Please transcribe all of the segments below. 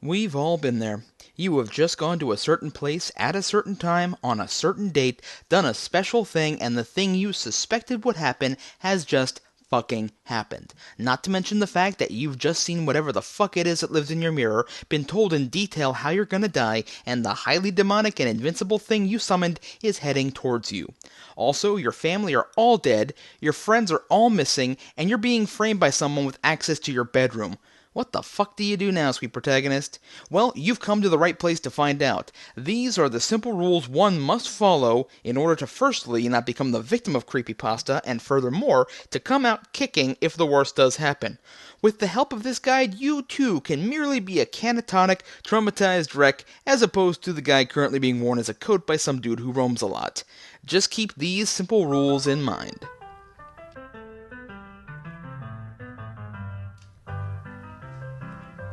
We've all been there. You have just gone to a certain place at a certain time on a certain date, done a special thing, and the thing you suspected would happen has just fucking happened. Not to mention the fact that you've just seen whatever the fuck it is that lives in your mirror, been told in detail how you're gonna die, and the highly demonic and invincible thing you summoned is heading towards you. Also, your family are all dead, your friends are all missing, and you're being framed by someone with access to your bedroom. What the fuck do you do now, sweet protagonist? Well, you've come to the right place to find out. These are the simple rules one must follow in order to firstly not become the victim of creepypasta, and furthermore, to come out kicking if the worst does happen. With the help of this guide, you too can merely be a catatonic, traumatized wreck, as opposed to the guy currently being worn as a coat by some dude who roams a lot. Just keep these simple rules in mind.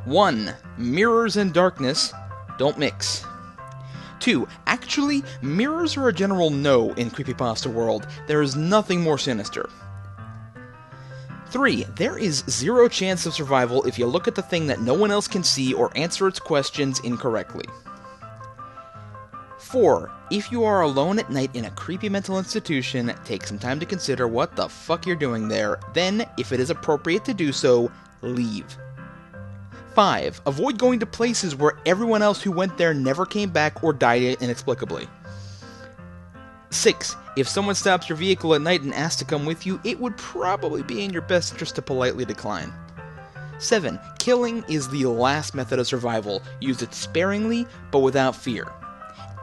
1. Mirrors and darkness don't mix. 2. Actually, mirrors are a general no in creepypasta world. There is nothing more sinister. 3. There is zero chance of survival if you look at the thing that no one else can see or answer its questions incorrectly. 4. If you are alone at night in a creepy mental institution, take some time to consider what the fuck you're doing there. Then, if it is appropriate to do so, leave. 5. Avoid going to places where everyone else who went there never came back or died inexplicably. 6. If someone stops your vehicle at night and asks to come with you, it would probably be in your best interest to politely decline. 7. Killing is the last method of survival. Use it sparingly, but without fear.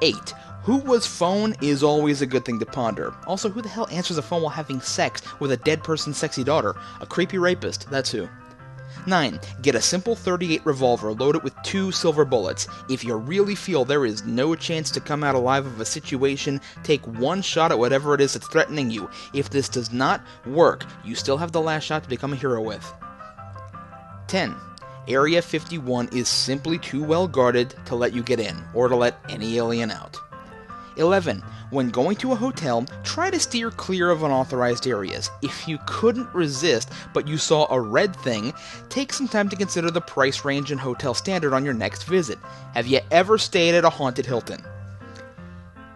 8. Who was phone is always a good thing to ponder. Also, who the hell answers a phone while having sex with a dead person's sexy daughter? A creepy rapist, that's who. 9. Get a simple .38 revolver, load it with 2 silver bullets. If you really feel there is no chance to come out alive of a situation, take one shot at whatever it is that's threatening you. If this does not work, you still have the last shot to become a hero with. 10. Area 51 is simply too well guarded to let you get in, or to let any alien out. 11. When going to a hotel, try to steer clear of unauthorized areas. If you couldn't resist, but you saw a red thing, take some time to consider the price range and hotel standard on your next visit. Have you ever stayed at a haunted Hilton?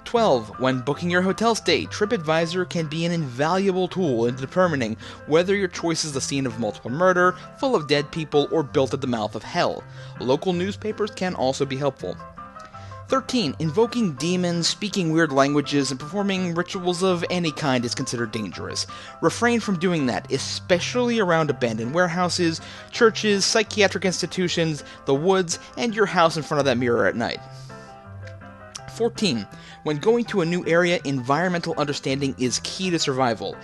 12. When booking your hotel stay, TripAdvisor can be an invaluable tool in determining whether your choice is the scene of multiple murder, full of dead people, or built at the mouth of hell. Local newspapers can also be helpful. 13. Invoking demons, speaking weird languages, and performing rituals of any kind is considered dangerous. Refrain from doing that, especially around abandoned warehouses, churches, psychiatric institutions, the woods, and your house in front of that mirror at night. 14. When going to a new area, environmental understanding is key to survival.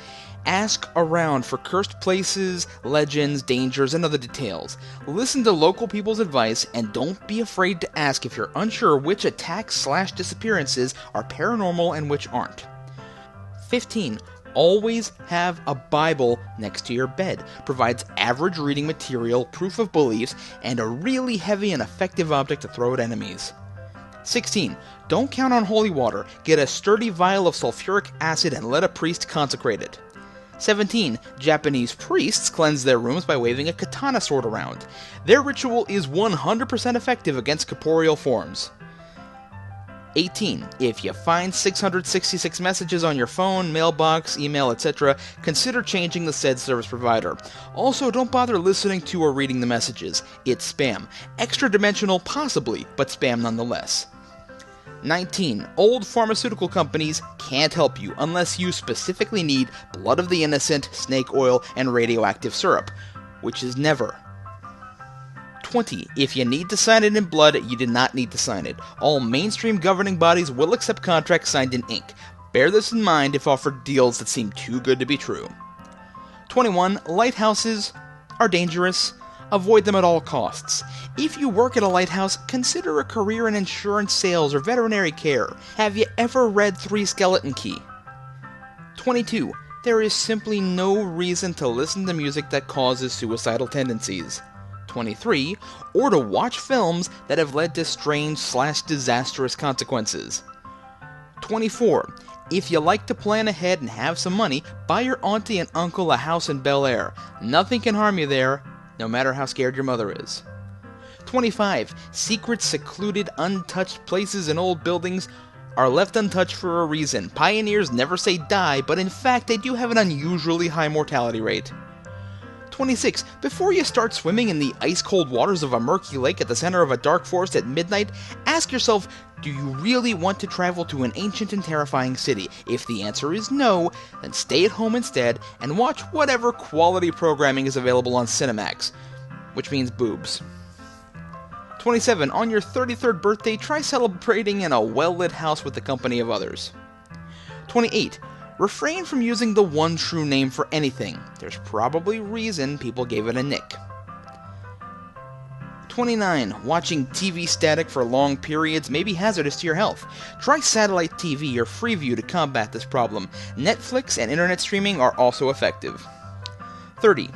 Ask around for cursed places, legends, dangers, and other details. Listen to local people's advice, and don't be afraid to ask if you're unsure which attacks/disappearances are paranormal and which aren't. 15. Always have a Bible next to your bed. Provides average reading material, proof of beliefs, and a really heavy and effective object to throw at enemies. 16. Don't count on holy water. Get a sturdy vial of sulfuric acid and let a priest consecrate it. 17. Japanese priests cleanse their rooms by waving a katana sword around. Their ritual is 100% effective against corporeal forms. 18. If you find 666 messages on your phone, mailbox, email, etc., consider changing the said service provider. Also, don't bother listening to or reading the messages. It's spam. Extra-dimensional, possibly, but spam nonetheless. 19. Old pharmaceutical companies can't help you unless you specifically need blood of the innocent, snake oil, and radioactive syrup, which is never. 20. If you need to sign it in blood, you do not need to sign it. All mainstream governing bodies will accept contracts signed in ink. Bear this in mind if offered deals that seem too good to be true. 21. Lighthouses are dangerous. Avoid them at all costs. If you work at a lighthouse, consider a career in insurance sales or veterinary care. Have you ever read 3 Skeleton Key? 22. There is simply no reason to listen to music that causes suicidal tendencies. 23. Or to watch films that have led to strange/disastrous consequences. 24. If you like to plan ahead and have some money, buy your auntie and uncle a house in Bel Air. Nothing can harm you there, no matter how scared your mother is. 25. Secret, secluded, untouched places in old buildings are left untouched for a reason. Pioneers never say die, but in fact they do have an unusually high mortality rate. 26. Before you start swimming in the ice-cold waters of a murky lake at the center of a dark forest at midnight, ask yourself, do you really want to travel to an ancient and terrifying city? If the answer is no, then stay at home instead and watch whatever quality programming is available on Cinemax, which means boobs. 27. On your 33rd birthday, try celebrating in a well-lit house with the company of others. 28. Refrain from using the one true name for anything. There's probably reason people gave it a nick. 29. Watching TV static for long periods may be hazardous to your health. Try satellite TV or Freeview to combat this problem. Netflix and internet streaming are also effective. 30.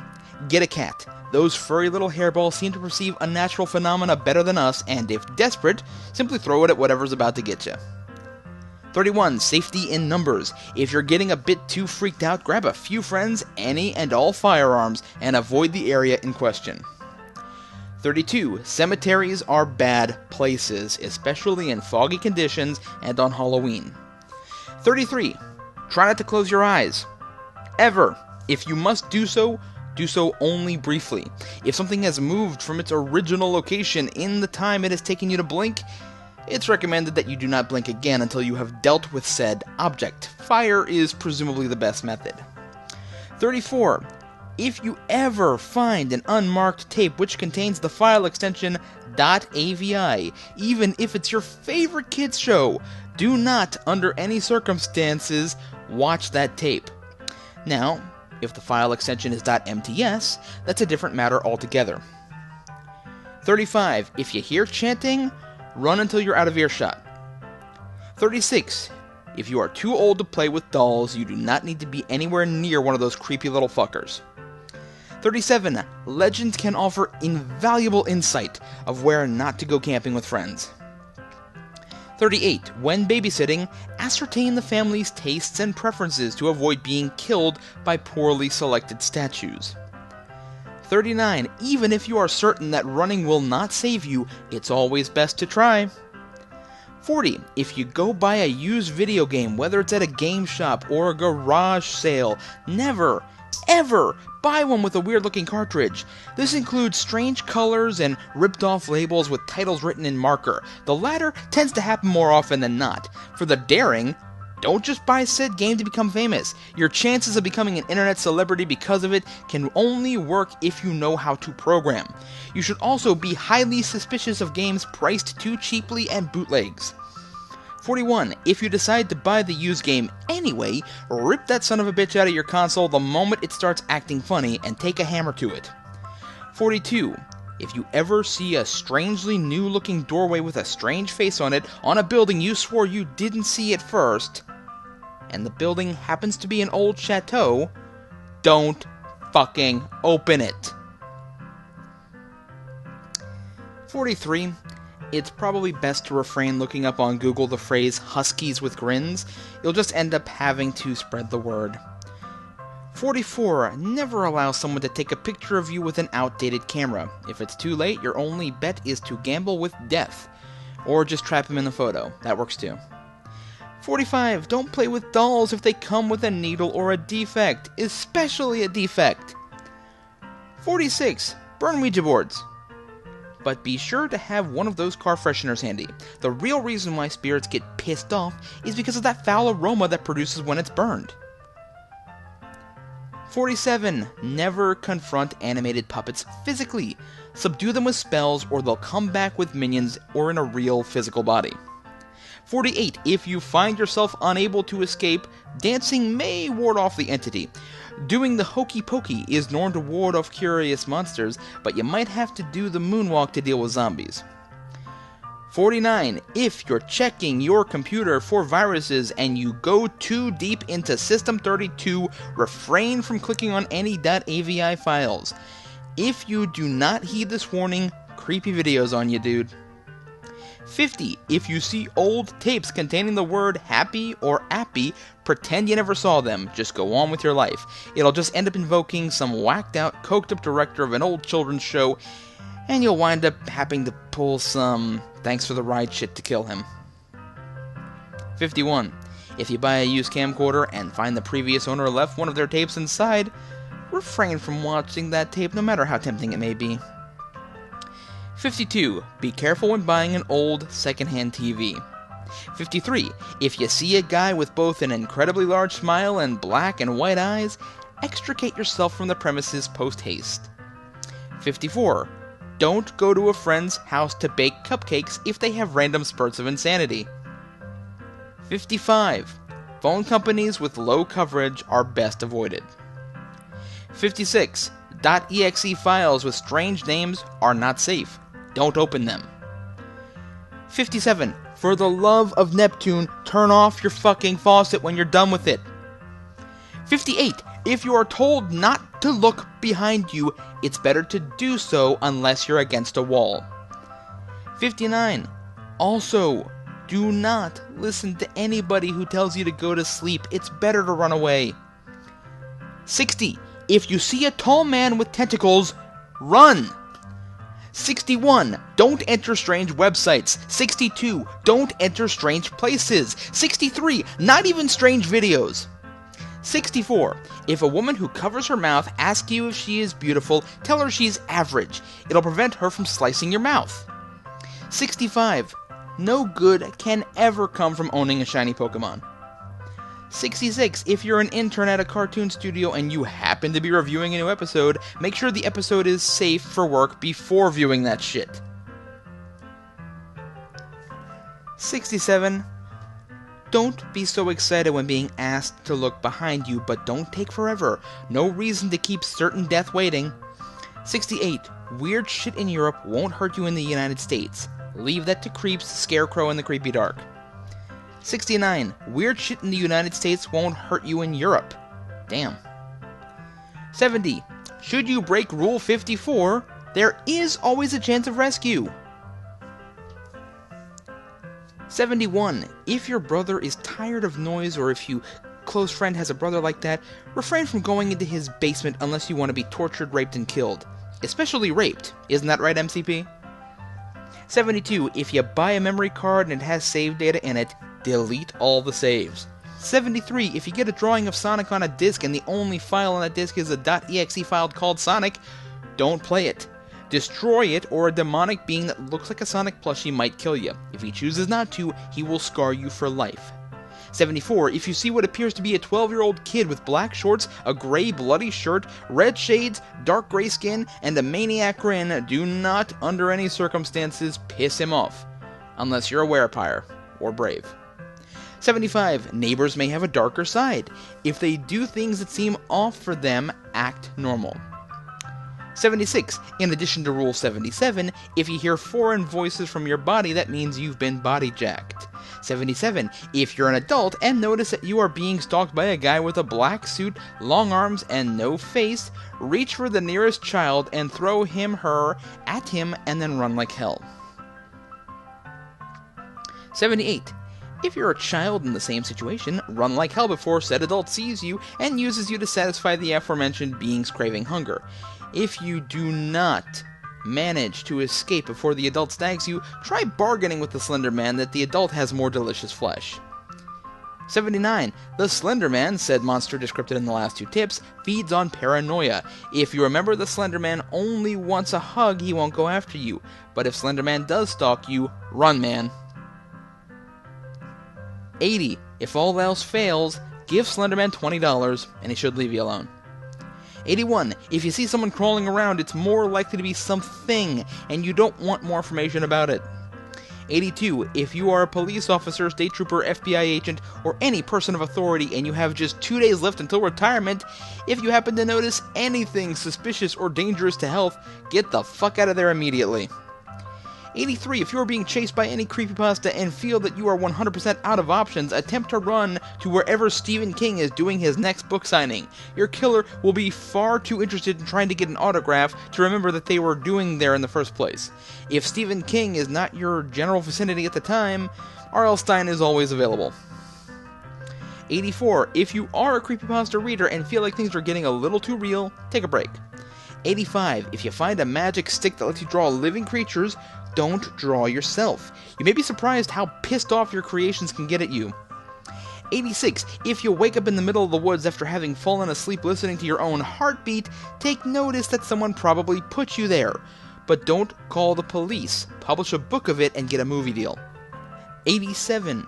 Get a cat. Those furry little hairballs seem to perceive unnatural phenomena better than us, and if desperate, simply throw it at whatever's about to get you. 31. Safety in numbers. If you're getting a bit too freaked out, grab a few friends, any and all firearms, and avoid the area in question. 32. Cemeteries are bad places, especially in foggy conditions and on Halloween. 33. Try not to close your eyes. Ever. If you must do so only briefly. If something has moved from its original location in the time it has taken you to blink, it's recommended that you do not blink again until you have dealt with said object. Fire is presumably the best method. 34. If you ever find an unmarked tape which contains the file extension .avi, even if it's your favorite kids show, do not, under any circumstances, watch that tape. Now, if the file extension is .mts, that's a different matter altogether. 35. If you hear chanting, run until you're out of earshot. 36. If you are too old to play with dolls, you do not need to be anywhere near one of those creepy little fuckers. 37. Legends can offer invaluable insight of where not to go camping with friends. 38. When babysitting, ascertain the family's tastes and preferences to avoid being killed by poorly selected statues. 39. Even if you are certain that running will not save you, it's always best to try. 40. If you go buy a used video game, whether it's at a game shop or a garage sale, never, ever buy one with a weird-looking cartridge. This includes strange colors and ripped-off labels with titles written in marker. The latter tends to happen more often than not. For the daring, don't just buy said game to become famous. Your chances of becoming an internet celebrity because of it can only work if you know how to program. You should also be highly suspicious of games priced too cheaply and bootlegs. 41. If you decide to buy the used game anyway, rip that son of a bitch out of your console the moment it starts acting funny and take a hammer to it. 42. If you ever see a strangely new-looking doorway with a strange face on it on a building you swore you didn't see at first, and the building happens to be an old chateau, don't fucking open it. 43. It's probably best to refrain looking up on Google the phrase "huskies with grins." You'll just end up having to spread the word. 44. Never allow someone to take a picture of you with an outdated camera. If it's too late, your only bet is to gamble with death. Or just trap him in the photo. That works too. 45. Don't play with dolls if they come with a needle or a defect, especially a defect. 46. Burn Ouija boards. But be sure to have one of those car fresheners handy. The real reason why spirits get pissed off is because of that foul aroma that produces when it's burned. 47. Never confront animated puppets physically. Subdue them with spells or they'll come back with minions or in a real physical body. 48. If you find yourself unable to escape, dancing may ward off the entity. Doing the hokey pokey is known to ward off curious monsters, but you might have to do the moonwalk to deal with zombies. 49. If you're checking your computer for viruses and you go too deep into System32, refrain from clicking on any .avi files. If you do not heed this warning, creepy videos on you, dude. 50. If you see old tapes containing the word happy or appy, pretend you never saw them. Just go on with your life. It'll just end up invoking some whacked out, coked up director of an old children's show, and you'll wind up having to pull some thanks for the ride shit to kill him. 51. If you buy a used camcorder and find the previous owner left one of their tapes inside, refrain from watching that tape no matter how tempting it may be. 52. Be careful when buying an old, secondhand TV. 53. If you see a guy with both an incredibly large smile and black and white eyes, extricate yourself from the premises post-haste. 54. Don't go to a friend's house to bake cupcakes if they have random spurts of insanity. 55. Phone companies with low coverage are best avoided. 56. .exe files with strange names are not safe. Don't open them. 57. For the love of Neptune, turn off your fucking faucet when you're done with it. 58. If you are told not to look behind you, it's better to do so unless you're against a wall. 59. Also, do not listen to anybody who tells you to go to sleep. It's better to run away. 60. If you see a tall man with tentacles, run! 61. Don't enter strange websites. 62. Don't enter strange places. 63. Not even strange videos. 64. If a woman who covers her mouth asks you if she is beautiful, tell her she's average. It'll prevent her from slicing your mouth. 65. No good can ever come from owning a shiny Pokemon. 66. If you're an intern at a cartoon studio and you happen to be reviewing a new episode, make sure the episode is safe for work before viewing that shit. 67. Don't be so excited when being asked to look behind you, but don't take forever. No reason to keep certain death waiting. 68. Weird shit in Europe won't hurt you in the United States. Leave that to creeps, Scarecrow, and the Creepy Dark. 69. Weird shit in the United States won't hurt you in Europe. Damn. 70. Should you break Rule 54, there is always a chance of rescue. 71. If your brother is tired of noise, or if your close friend has a brother like that, refrain from going into his basement unless you want to be tortured, raped, and killed. Especially raped. Isn't that right, MCP? 72. If you buy a memory card and it has save data in it, delete all the saves. 73. If you get a drawing of Sonic on a disc and the only file on that disc is a .exe file called Sonic, don't play it. Destroy it, or a demonic being that looks like a Sonic plushie might kill you. If he chooses not to, he will scar you for life. 74. If you see what appears to be a 12-year-old kid with black shorts, a gray bloody shirt, red shades, dark gray skin, and a maniac grin, do not, under any circumstances, piss him off. Unless you're a werepire, or brave. 75. Neighbors may have a darker side. If they do things that seem off for them, act normal. 76. In addition to Rule 77, if you hear foreign voices from your body, that means you've been body jacked. 77. If you're an adult and notice that you are being stalked by a guy with a black suit, long arms, and no face, reach for the nearest child and throw him/her at him and then run like hell. 78. If you're a child in the same situation, run like hell before said adult sees you and uses you to satisfy the aforementioned being's craving hunger. If you do not manage to escape before the adult snags you, try bargaining with the Slender Man that the adult has more delicious flesh. 79. The Slender Man, said monster described in the last two tips, feeds on paranoia. If you remember the Slender Man only wants a hug, he won't go after you. But if Slender Man does stalk you, run, man. 80. If all else fails, give Slender Man $20 and he should leave you alone. 81. If you see someone crawling around, it's more likely to be something, and you don't want more information about it. 82. If you are a police officer, state trooper, FBI agent, or any person of authority, and you have just 2 days left until retirement, if you happen to notice anything suspicious or dangerous to health, get the fuck out of there immediately. 83. If you are being chased by any creepypasta and feel that you are 100% out of options, attempt to run to wherever Stephen King is doing his next book signing. Your killer will be far too interested in trying to get an autograph to remember that they were doing there in the first place. If Stephen King is not your general vicinity at the time, R.L. Stine is always available. 84. If you are a creepypasta reader and feel like things are getting a little too real, take a break. 85. If you find a magic stick that lets you draw living creatures, don't draw yourself. You may be surprised how pissed off your creations can get at you. 86. If you wake up in the middle of the woods after having fallen asleep listening to your own heartbeat, take notice that someone probably put you there. But don't call the police. Publish a book of it and get a movie deal. 87.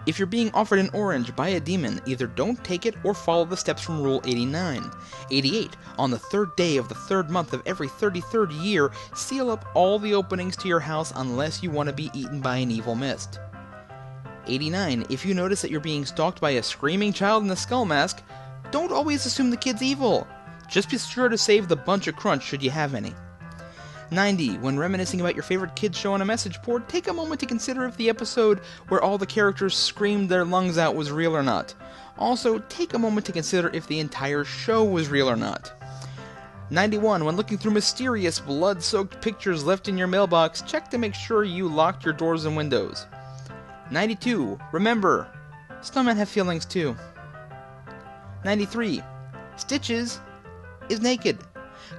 If you're being offered an orange by a demon, either don't take it or follow the steps from Rule 89. 88. On the third day of the third month of every 33rd year, seal up all the openings to your house unless you want to be eaten by an evil mist. 89. If you notice that you're being stalked by a screaming child in a skull mask, don't always assume the kid's evil. Just be sure to save the bunch of crunch should you have any. 90. When reminiscing about your favorite kids show on a message board, take a moment to consider if the episode where all the characters screamed their lungs out was real or not. Also, take a moment to consider if the entire show was real or not. 91. When looking through mysterious, blood-soaked pictures left in your mailbox, check to make sure you locked your doors and windows. 92. Remember, snowmen have feelings too. 93. Stitches is naked.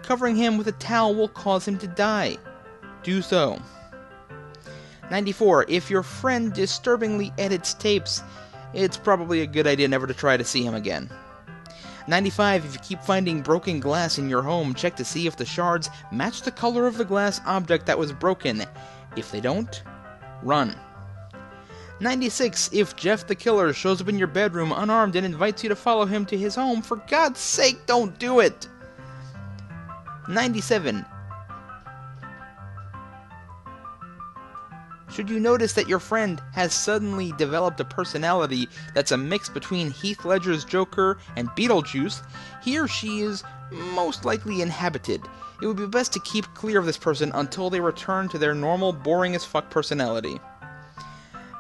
Covering him with a towel will cause him to die. Do so. 94. If your friend disturbingly edits tapes, it's probably a good idea never to try to see him again. 95. If you keep finding broken glass in your home, check to see if the shards match the color of the glass object that was broken. If they don't, run. 96. If Jeff the Killer shows up in your bedroom unarmed and invites you to follow him to his home, for God's sake, don't do it! 97. Should you notice that your friend has suddenly developed a personality that's a mix between Heath Ledger's Joker and Beetlejuice, he or she is most likely inhabited. It would be best to keep clear of this person until they return to their normal, boring-as-fuck personality.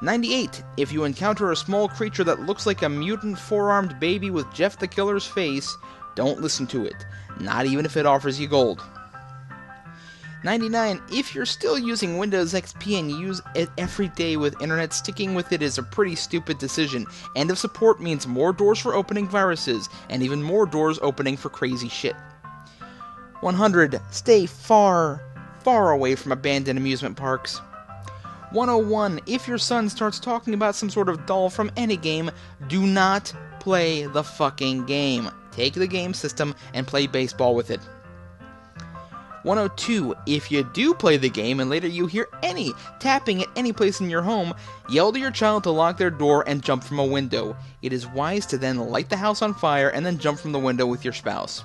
98. If you encounter a small creature that looks like a mutant four-armed baby with Jeff the Killer's face, don't listen to it, not even if it offers you gold. 99. If you're still using Windows XP and use it every day with internet, sticking with it is a pretty stupid decision. End of support means more doors for opening viruses, and even more doors opening for crazy shit. 100. Stay far, far away from abandoned amusement parks. 101. If your son starts talking about some sort of doll from any game, do not play the fucking game. Take the game system and play baseball with it. 102. If you do play the game and later you hear any tapping at any place in your home, yell to your child to lock their door and jump from a window. It is wise to then light the house on fire and then jump from the window with your spouse.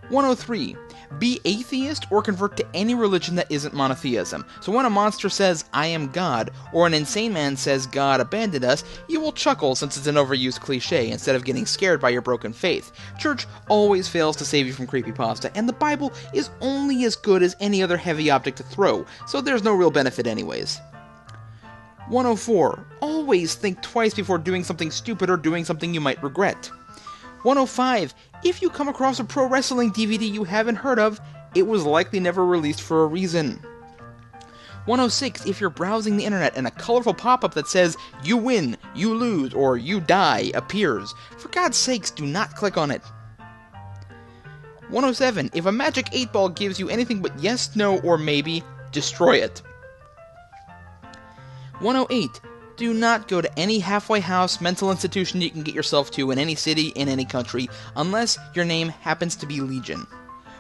103. Be atheist or convert to any religion that isn't monotheism. So when a monster says, I am God, or an insane man says, God abandoned us, you will chuckle since it's an overused cliche instead of getting scared by your broken faith. Church always fails to save you from creepypasta, and the Bible is only as good as any other heavy object to throw, so there's no real benefit anyways. 104. Always think twice before doing something stupid or doing something you might regret. 105. If you come across a pro wrestling DVD you haven't heard of, it was likely never released for a reason. 106. If you're browsing the internet and a colorful pop-up that says, you win, you lose, or you die appears, for God's sakes, do not click on it. 107. If a magic 8-ball gives you anything but yes, no, or maybe, destroy it. 108. Do not go to any halfway house mental institution you can get yourself to in any city, in any country, unless your name happens to be Legion.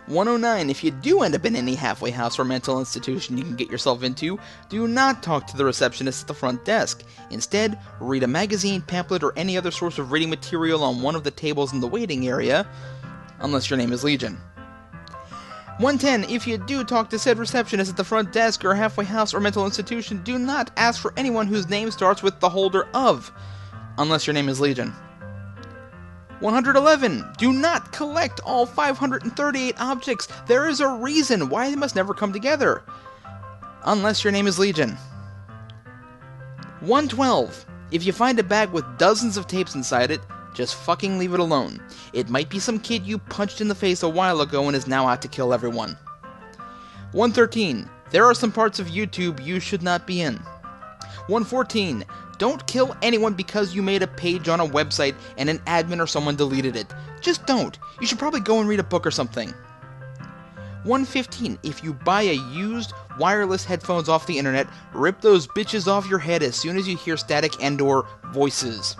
109. If you do end up in any halfway house or mental institution you can get yourself into, do not talk to the receptionist at the front desk. Instead, read a magazine, pamphlet, or any other source of reading material on one of the tables in the waiting area, unless your name is Legion. 110. If you do talk to said receptionist at the front desk or halfway house or mental institution, do not ask for anyone whose name starts with the holder of, unless your name is Legion. 111. Do not collect all 538 objects. There is a reason why they must never come together, unless your name is Legion. 112. If you find a bag with dozens of tapes inside it, just fucking leave it alone. It might be some kid you punched in the face a while ago and is now out to kill everyone. 113. There are some parts of YouTube you should not be in. 114. Don't kill anyone because you made a page on a website and an admin or someone deleted it. Just don't. You should probably go and read a book or something. 115. If you buy a used wireless headphones off the internet, rip those bitches off your head as soon as you hear static and/or voices.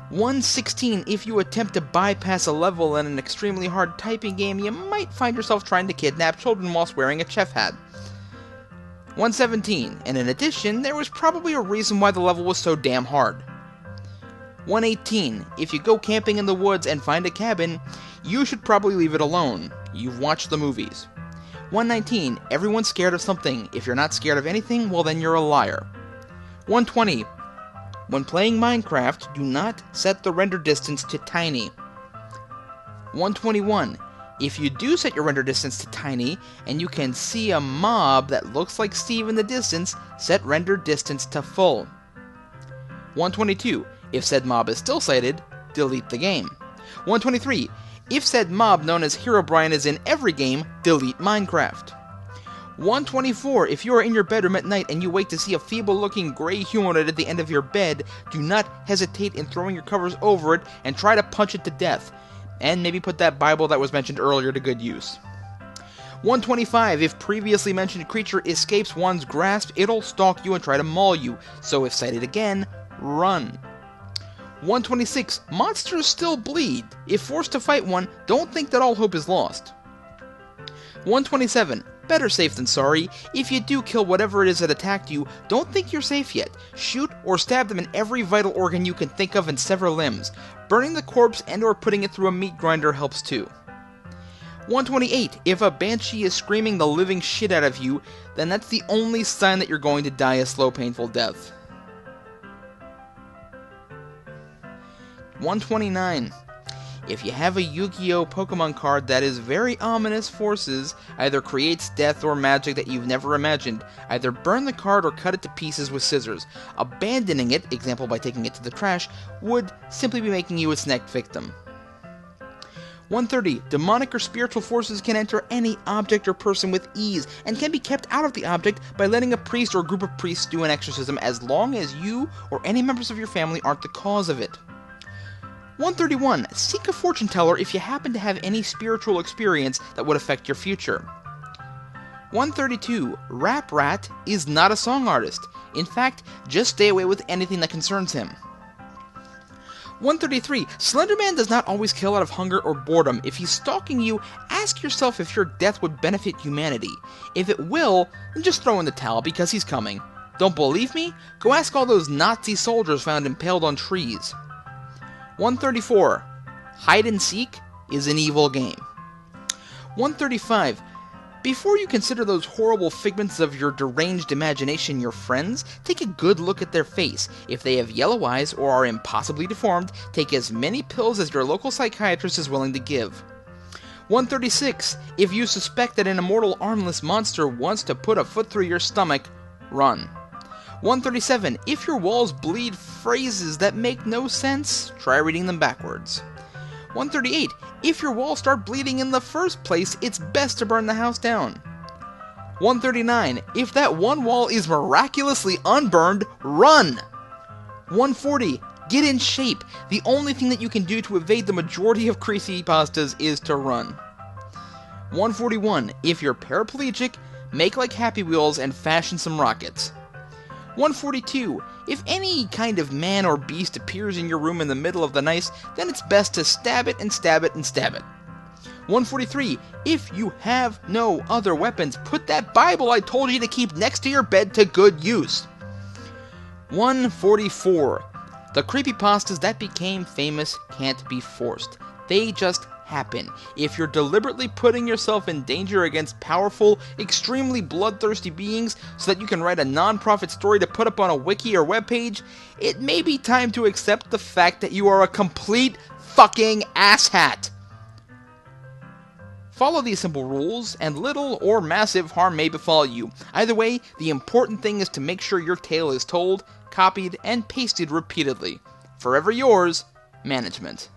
116. If you attempt to bypass a level in an extremely hard typing game, you might find yourself trying to kidnap children whilst wearing a chef hat. 117. And in addition, there was probably a reason why the level was so damn hard. 118. If you go camping in the woods and find a cabin, you should probably leave it alone. You've watched the movies. 119. Everyone's scared of something. If you're not scared of anything, well then you're a liar. 120. When playing Minecraft, do not set the render distance to tiny. 121. If you do set your render distance to tiny, and you can see a mob that looks like Steve in the distance, set render distance to full. 122. If said mob is still sighted, delete the game. 123. If said mob known as Herobrine is in every game, delete Minecraft. 124. If you are in your bedroom at night and you wake to see a feeble-looking gray humanoid at the end of your bed, do not hesitate in throwing your covers over it and try to punch it to death. And maybe put that Bible that was mentioned earlier to good use. 125. If previously mentioned creature escapes one's grasp, it'll stalk you and try to maul you, so if sighted again, run. 126. Monsters still bleed. If forced to fight one, don't think that all hope is lost. 127. Better safe than sorry. If you do kill whatever it is that attacked you, don't think you're safe yet. Shoot or stab them in every vital organ you can think of and sever limbs. Burning the corpse and or putting it through a meat grinder helps too. 128. If a banshee is screaming the living shit out of you, then that's the only sign that you're going to die a slow, painful death. 129. If you have a Yu-Gi-Oh! Pokemon card that is very ominous forces, either creates death or magic that you've never imagined, either burn the card or cut it to pieces with scissors. Abandoning it, example by taking it to the trash, would simply be making you its next victim. 130. Demonic or spiritual forces can enter any object or person with ease, and can be kept out of the object by letting a priest or a group of priests do an exorcism as long as you or any members of your family aren't the cause of it. 131. Seek a fortune teller if you happen to have any spiritual experience that would affect your future. 132. Rap Rat is not a song artist. In fact, just stay away with anything that concerns him. 133. Slenderman does not always kill out of hunger or boredom. If he's stalking you, ask yourself if your death would benefit humanity. If it will, then just throw in the towel because he's coming. Don't believe me? Go ask all those Nazi soldiers found impaled on trees. 134. Hide and seek is an evil game. 135. Before you consider those horrible figments of your deranged imagination your friends, take a good look at their face. If they have yellow eyes or are impossibly deformed, take as many pills as your local psychiatrist is willing to give. 136. If you suspect that an immortal armless monster wants to put a foot through your stomach, run. 137. If your walls bleed phrases that make no sense, try reading them backwards. 138. If your walls start bleeding in the first place, it's best to burn the house down. 139. If that one wall is miraculously unburned, run! 140. Get in shape. The only thing that you can do to evade the majority of creepypastas is to run. 141. If you're paraplegic, make like Happy Wheels and fashion some rockets. 142. If any kind of man or beast appears in your room in the middle of the night, then it's best to stab it and stab it and stab it. 143. If you have no other weapons, put that Bible I told you to keep next to your bed to good use. 144. The creepypastas that became famous can't be forced. They just happen. If you're deliberately putting yourself in danger against powerful, extremely bloodthirsty beings so that you can write a non-profit story to put up on a wiki or webpage, it may be time to accept the fact that you are a complete fucking asshat. Follow these simple rules, and little or massive harm may befall you. Either way, the important thing is to make sure your tale is told, copied, and pasted repeatedly. Forever yours, Management.